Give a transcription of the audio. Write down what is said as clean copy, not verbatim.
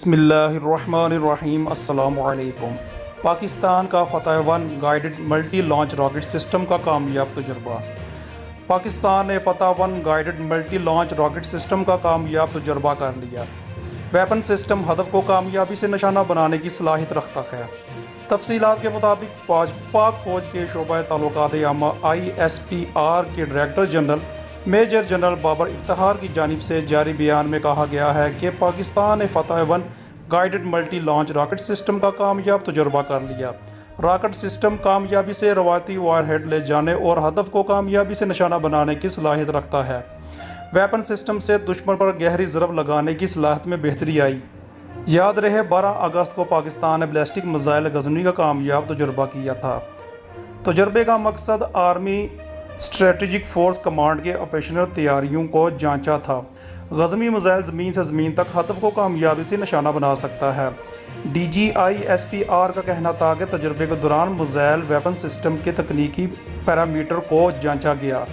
बिस्मिल्लाहिर्रहमानिर्रहीम अस्सलामुअलैकुम। पाकिस्तान का फतह-1 guided multi launch rocket system का कामयाब तजुर्बा। पाकिस्तान ने फतह-1 guided multi launch rocket system का कामयाब तजुर्बा कर लिया। वेपन सिस्टम हदफ को कामयाबी से निशाना बनाने की सलाहियत रखता है। तफसीलात के मुताबिक पाक फ़ौज के शोबा ताल्लुकात आमा ISPR के director general major general Babar Iftikhar की जानिब से जारी बयान में कहा गया है कि पाकिस्तान ने फतह-1 guided multi launch rocket system का कामयाब तजुर्बा कर लिया। रॉकेट सिस्टम कामयाबी से रवायती वारहेड ले जाने और हदफ को कामयाबी से निशाना बनाने की सलाहियत रखता है। वेपन सिस्टम से दुश्मन पर गहरी ज़रब लगाने की सलाहियत में बेहतरी आई। याद रहे 12 अगस्त को पाकिस्तान ने बैलिस्टिक मिसाइल गजनी का कामयाब तजुर्बा किया था। तजर्बे का मकसद आर्मी स्ट्रेटजिक फोर्स कमांड के ऑपरेशनल तैयारियों को जांचा था। गजनी मिसाइल ज़मीन से ज़मीन तक हदफ को कामयाबी से निशाना बना सकता है। DGISPR का कहना था कि तजर्बे के दौरान मिसाइल वेपन सिस्टम के तकनीकी पैरामीटर को जांचा गया।